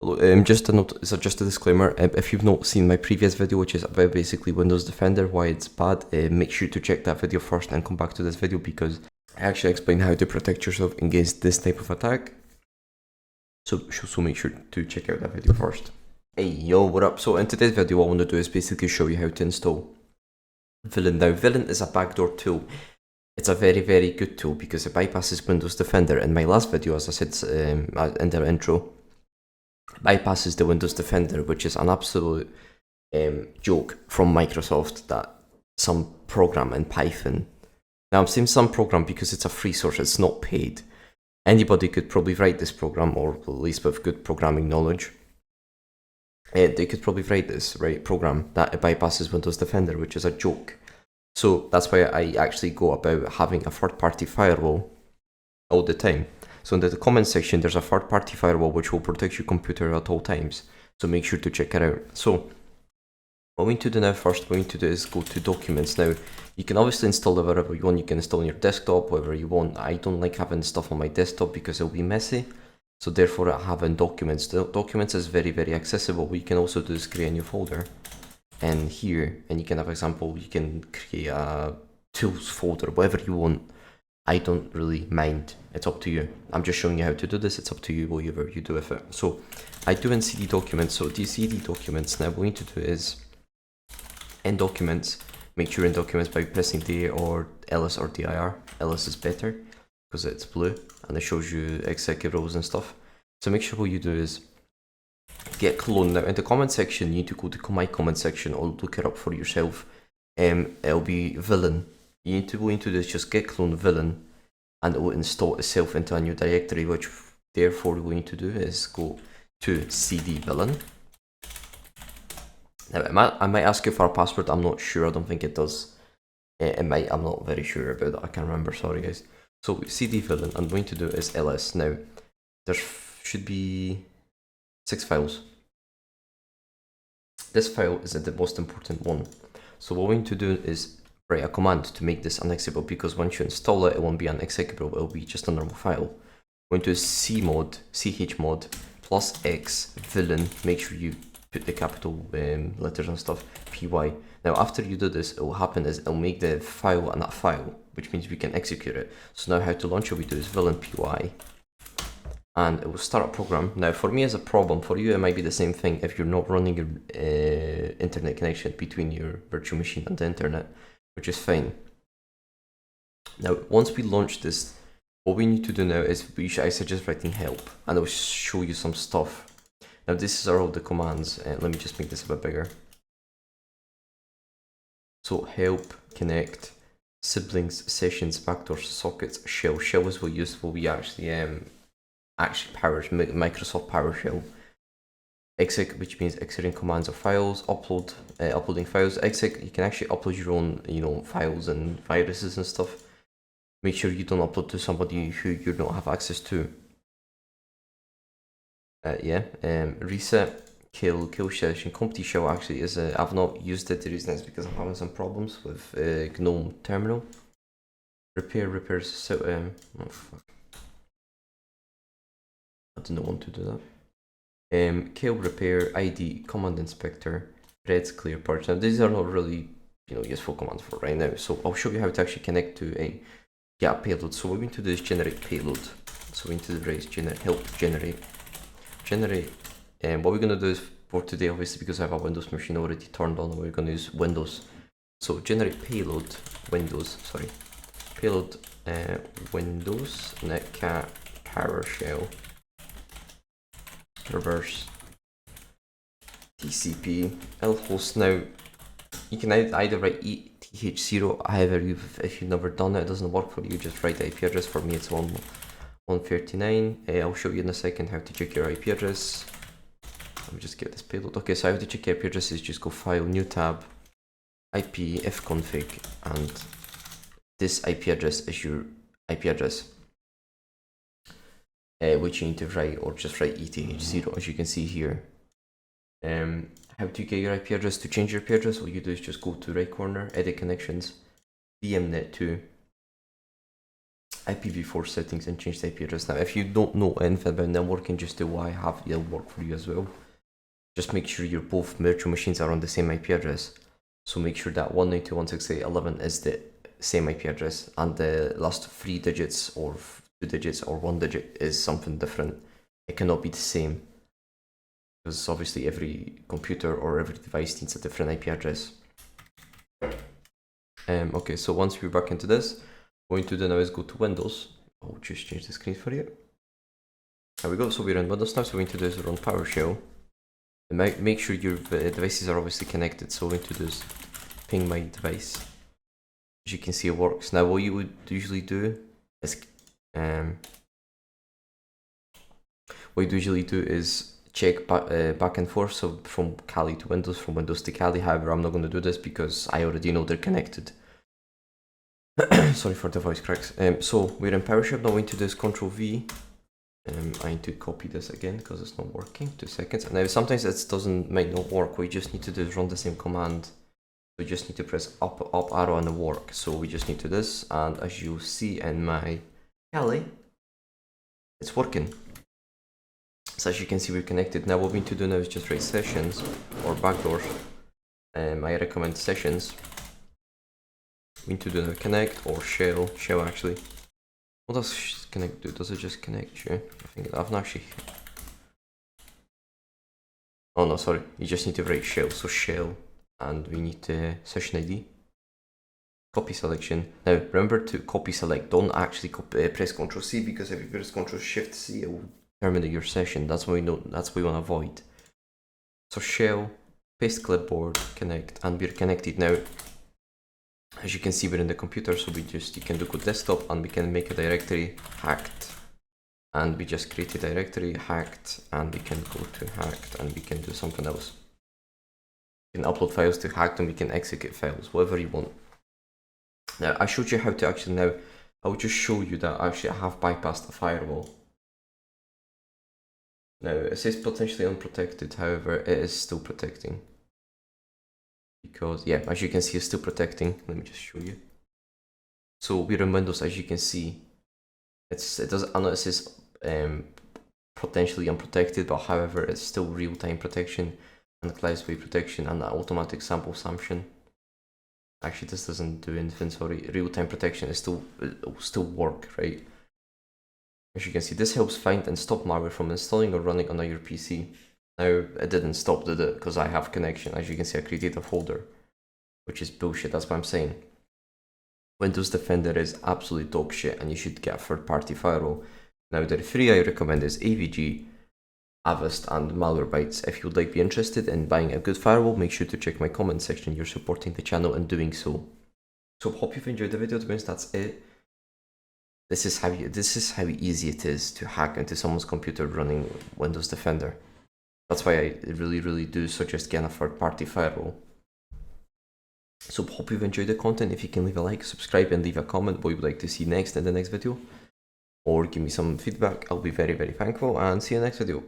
Just a note, so just a disclaimer, if you've not seen my previous video, which is about basically Windows Defender, why it's bad, make sure to check that video first and come back to this video, because I actually explain how to protect yourself against this type of attack. So make sure to check out that video first. Hey, yo, what up? So in today's video, what I want to do is basically show you how to install Villain. Now, Villain is a backdoor tool. It's a very, very good tool because it bypasses Windows Defender. In my last video, as I said in the intro, bypasses the Windows Defender, which is an absolute joke from Microsoft, that some program in Python. Now I'm saying some program because it's a free source, it's not paid. Anybody could probably write this program, or at least with good programming knowledge. They could probably write this program that bypasses Windows Defender, which is a joke. So that's why I actually go about having a third-party firewall all the time. So in the comment section, there's a third-party firewall which will protect your computer at all times. So make sure to check it out. So what we need to do now first, what we need to do is go to documents. Now, you can obviously install it wherever you want. You can install on your desktop, wherever you want. I don't like having stuff on my desktop because it'll be messy. So therefore, I have in documents. The documents is very, very accessible. What you can also do is create a new folder. And here, and you can have example, you can create a tools folder, whatever you want. I don't really mind. It's up to you. I'm just showing you how to do this. It's up to you, whatever you do with it. So I do in CD documents. So these CD documents, now what we need to do is in documents, make sure in documents by pressing D or LS or DIR. LS is better because it's blue and it shows you executables and stuff. So make sure what you do is get clone. Now in the comment section, you need to go to my comment section or look it up for yourself. It'll be Villain. You need to go into this, just get clone Villain, and it will install itself into a new directory, which therefore we need to do is go to CD Villain. Now I might ask you for a password. I'm not sure. I don't think it does. It might. I'm not very sure about that. I can't remember. Sorry guys. So CD Villain, and what we need to do is ls. Now there should be 6 files. This file is the most important one. So what we need to do is write a command to make this unexecutable, because once you install it, it won't be unexecutable. It will be just a normal file. We're going to chmod plus x villain. Make sure you put the capital letters and stuff, py. Now after you do this, it will happen is it'll make the file and that file, which means we can execute it. So now how to launch it, we do is villain py, and it will start a program. Now for me it's a problem, for you it might be the same thing if you're not running your internet connection between your virtual machine and the internet, which is fine. Now once we launch this, what we need to do now is I suggest writing help, and it will show you some stuff. Now this are all the commands. Let me just make this a bit bigger. So help, connect, siblings, sessions, backdoors, sockets, shell. Shell is what useful. We actually powers Microsoft PowerShell. Exec, which means exiting commands or files. Uploading files. Exec, you can actually upload your own, files and viruses and stuff. Make sure you don't upload to somebody who you don't have access to. Reset, kill session. Compty shell actually is I've not used it. The reason is because I'm having some problems with GNOME terminal. Repairs. So oh fuck, I didn't want to do that. Kill, repair, ID, command inspector, threads, clear parts. Now these are not really useful commands for right now. So I'll show you how to actually connect to a payload. So what we need to do is generate payload. So we need to raise help generate. And what we're going to do is for today, obviously because I have a Windows machine already turned on, we're going to use Windows. So generate payload Windows netcat PowerShell reverse TCP lhost. Now you can either write eth0, however if you've never done it, it doesn't work for you, just write the IP address. For me it's 139. I'll show you in a second how to check your IP address. Let me just get this payload. Okay, so how to check your IP address is just go file, new tab, IP fconfig, and this IP address is your IP address, which you need to write, or just write eth0 as you can see here. How to get your IP address? To change your IP address, all you do is just go to right corner, edit connections, VMnet2, IPv4 settings and change the IP address. Now, if you don't know anything about networking, just do what I have, it'll work for you as well. Just make sure your both virtual machines are on the same IP address. So make sure that 192.168.11 is the same IP address, and the last 3 digits or 2 digits or 1 digit is something different. It cannot be the same, because obviously every computer or every device needs a different IP address. Okay, so once we're back into this, what we're going to do now is go to Windows. I'll just change the screen for you. There we go, so we're in Windows now, so what we're going to do is run PowerShell. And make sure your devices are obviously connected, so what we're going to do is ping my device. As you can see, it works. Now what you would usually do is check back and forth, so from Kali to Windows, from Windows to Kali. However, I'm not going to do this because I already know they're connected. Sorry for the voice cracks. So we're in PowerShell. Now what we need to do is Control V. I need to copy this again because it's not working. 2 seconds. Now sometimes it might not work. What you just need to do is run the same command. We just need to press up arrow and it work. So we just need to do this, and as you see in my Kali, it's working. So as you can see, we're connected. Now what we need to do now is just write sessions or backdoors. I recommend sessions. We need to do now connect or shell actually. What does connect do? Does it just connect you? I think I've not actually. Oh no, sorry. You just need to write shell. So shell, and we need session ID. Copy selection. Now remember to copy select. Don't actually press Ctrl C, because if you press Ctrl Shift C, it will terminate your session. That's what we know. That's what we want to avoid. So shell, paste clipboard, connect, and we're connected now. As you can see, we're in the computer, so you can do go desktop, and we can make a directory hacked, and we just create a directory hacked, and we can go to hacked, and we can do something else. We can upload files to hacked, and we can execute files, whatever you want. Now I showed you how to actually. Now I will just show you that actually I have bypassed the firewall. Now it says potentially unprotected, however it is still protecting. Because yeah, as you can see, it's still protecting. Let me just show you. So we're in Windows, as you can see. It says potentially unprotected, but however it's still real-time protection and cloud-based protection and automatic sample assumption. Actually, this doesn't do anything. Sorry, real-time protection is still work, right? As you can see, this helps find and stop malware from installing or running on your PC. Now, it didn't stop, did it? Because I have connection. As you can see, I created a folder, which is bullshit. That's what I'm saying. Windows Defender is absolute dog shit, and you should get a third-party firewall. Now, the 3 I recommend is AVG, Avast, and Malwarebytes. If you would be interested in buying a good firewall, make sure to check my comment section. You're supporting the channel in doing so. So, hope you've enjoyed the video. To be honest, that's it. This is how easy it is to hack into someone's computer running Windows Defender. That's why I really do suggest getting a third-party firewall. So hope you've enjoyed the content. If you can leave a like, subscribe, and leave a comment what you would like to see next in the next video, or give me some feedback, I'll be very thankful, and see you next video.